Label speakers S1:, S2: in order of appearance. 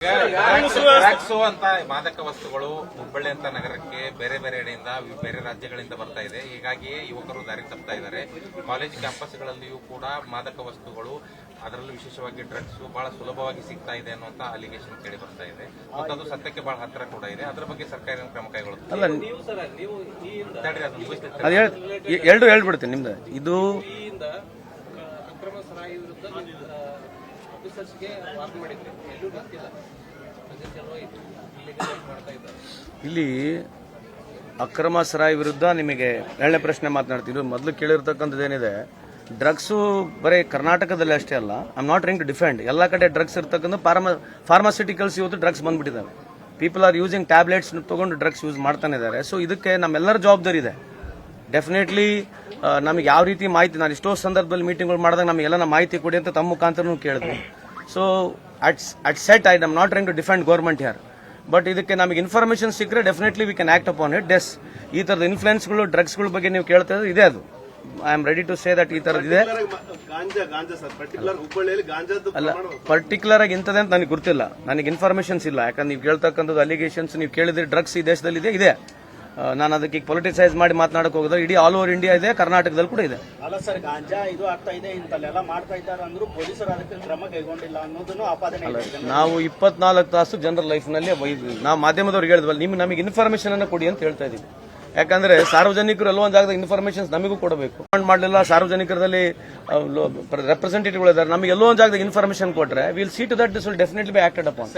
S1: Drugs ಅಂತ ಮಾದಕ ವಸ್ತುಗಳು ಹುಬ್ಬಳ್ಳಿ ಅಂತ ನಗರಕ್ಕೆ ಬೇರೆ ಬೇರೆ ಕಡೆಯಿಂದ ಬೇರೆ ರಾಜ್ಯಗಳಿಂದ ಬರ್ತಾ ಇದೆ. ಹೀಗಾಗಿ ಯುವಕರು ದಾರಿ ತಪ್ತಾ ಇದ್ದಾರೆ. ಕಾಲೇಜ್ ಕ್ಯಾಂಪಸ್ಗಳಲ್ಲಿಯೂ ಕೂಡ ಮಾದಕ ವಸ್ತುಗಳು, ಅದರಲ್ಲೂ ವಿಶೇಷವಾಗಿ ಡ್ರಗ್ಸ್ ಬಹಳ ಸುಲಭವಾಗಿ ಸಿಗ್ತಾ ಇದೆ ಅನ್ನುವಂತ ಅಲಿಗೇಷನ್ ಕೇಳಿ ಬರ್ತಾ ಇದೆ ಮತ್ತು ಅದು ಸತ್ಯಕ್ಕೆ ಬಹಳ ಹತ್ತಿರ ಕೂಡ ಇದೆ. ಅದರ ಬಗ್ಗೆ ಸರ್ಕಾರ ಕ್ರಮ ಕೈಗೊಳ್ಳುತ್ತೆ.
S2: ಎರಡು ಹೇಳ್ಬಿಡ್ತೀನಿ ನಿಮ್ದು ಇದು
S3: ಅಕ್ರಮ ಸರಾಯಿ ವಿರುದ್ಧ ಆಫೀಸರ್ಸ್ಗೆ ವಾರ್ನ್ ಮಾಡಿದ್ರೆ ಎಲ್ಲೂ ಗೊತ್ತಿಲ್ಲ.
S2: ಇಲ್ಲಿ ಅಕ್ರಮ ಸರಾಯಿ ವಿರುದ್ಧ ನಿಮಗೆ ಎರಡನೇ ಪ್ರಶ್ನೆ ಮಾತನಾಡ್ತೀನಿ. ಮೊದಲು ಕೇಳಿರ್ತಕ್ಕಂಥದ್ದು ಏನಿದೆ, ಡ್ರಗ್ಸು ಬರೀ ಕರ್ನಾಟಕದಲ್ಲಿ ಅಷ್ಟೇ ಅಲ್ಲ. I am not trying to defend. ಎಲ್ಲ ಕಡೆ ಡ್ರಗ್ಸ್ ಇರ್ತಕ್ಕಂಥ ಫಾರ್ಮಾಸ್ಯೂಟಿಕಲ್ಸ್ ಇವತ್ತು ಡ್ರಗ್ಸ್ ಬಂದ್ಬಿಟ್ಟಿದ್ದಾವೆ. ಪೀಪಲ್ ಆರ್ ಯೂಸಿಂಗ್ ಟ್ಯಾಬ್ಲೆಟ್ಸ್ ತಗೊಂಡು ಡ್ರಗ್ಸ್ ಯೂಸ್ ಮಾಡ್ತಾನೆ ಇದ್ದಾರೆ. ಸೊ ಇದಕ್ಕೆ ನಮ್ಮೆಲ್ಲರ ಜವಾಬ್ದಾರಿ ಇದೆ. ಡೆಫಿನೆಟ್ಲಿ ನಮಗೆ ಯಾವ ರೀತಿ ಮಾಹಿತಿ, ನಾನು ಎಷ್ಟೋ ಸಂದರ್ಭದಲ್ಲಿ ಮೀಟಿಂಗ್ಗಳು ಮಾಡಿದಾಗ ನಮಗೆಲ್ಲ ಮಾಹಿತಿ ಕೊಡಿ ಅಂತ ತಮ್ಮ ಮುಖಾಂತರ ಕೇಳಿದ್ವಿ. So at set I am not trying to defend government here. But ಇದಕ್ಕೆ ನಮಗೆ ಇನ್ಫಾರ್ಮೇಶನ್ ಸಿಕ್ಕರೆ definitely we can act upon it. ಈ ತರದ ಇನ್ಫ್ಲೂಯೆನ್ಸ್ಗಳು ಡ್ರಗ್ಸ್ಗಳ ಬಗ್ಗೆ ನೀವು ಕೇಳ್ತಾ ಇದ್ರೆ ಇದೆ. ಅದು I am ready to say that ಈ ತರದ್ ಇದೆ. ಅಲ್ಲ, ಪರ್ಟಿಕ್ಯುಲರ್ ಆಗಿ ಇಂಥದ್ದೇ ಅಂತ ನನಗೆ ಗೊತ್ತಿಲ್ಲ. ನನಗೆ ಇನ್ಫಾರ್ಮೇಶನ್ಸ್ ಇಲ್ಲ. ಯಾಕಂದ್ರೆ ನೀವು ಕೇಳ್ತಕ್ಕಂಥದ್ದು ಅಲಿಗೇಷನ್ಸ್ ನೀವು ಕೇಳಿದ್ರೆ ಡ್ರಗ್ಸ್ ಈ ದೇಶದಲ್ಲಿ ಇದೆ. ನಾನು ಅದಕ್ಕೆ ಪೊಲಿಟಿಸೈಸ್ ಮಾಡಿ ಮಾತನಾಡಕ್ ಹೋಗೋದು. ಇಡೀ ಆಲ್ ಓವರ್ ಇಂಡಿಯಾ ಇದೆ, ಕರ್ನಾಟಕದಲ್ಲಿ ಕೂಡ ಇದೆ.
S4: ಅಲ್ಲ ಸರ್, ಗಾಂಜಾ ಇದು ಆಗ್ತಾ ಇದೆ, ಇಂತಲ್ಲೆಲ್ಲ ಮಾಡ್ತಾ ಇದ್ದಾರೆ ಅಂದ್ರೂ ಪೊಲೀಸರು ಅದಕ್ಕೆ ಕ್ರಮ ಕೈಗೊಂಡಿಲ್ಲ ಅನ್ನೋದನ್ನು ಆಪಾದನೆ ಇದೆ.
S2: ನಾವು 24 ತಾಸು ಜನರ ಲೈಫ್ ನಲ್ಲಿ ನಾವು ಮಾಧ್ಯಮದವ್ರಿಗೆ ಹೇಳಿದ್ವಲ್ಲ, ನಮಗೆ ಇನ್ಫಾರ್ಮೇಶನ್ ಅನ್ನು ಕೊಡಿ ಅಂತ ಹೇಳ್ತಾ ಇದೀವಿ. ಯಾಕಂದ್ರೆ ಸಾರ್ವಜನಿಕರು ಎಲ್ಲೋ ಒಂದು ಜಾಗದಾಗ ಇನ್ಫಾರ್ಮೇಶನ್ ನಮಗೂ ಕೊಡಬೇಕು. ಮಾಡಲಿಲ್ಲ, ಸಾರ್ವಜನಿಕರಲ್ಲಿ ರೆಪ್ರೆಸೆಂಟೇಟಿವ್ಗಳು ಇದ್ದಾರೆ, ನಮಗೆ ಎಲ್ಲೋ ಒಂದು ಜಾಗದಾಗ ಇನ್ಫಾರ್ಮೇಶನ್ ಕೊಟ್ರೆ will see to that this will definitely be acted upon.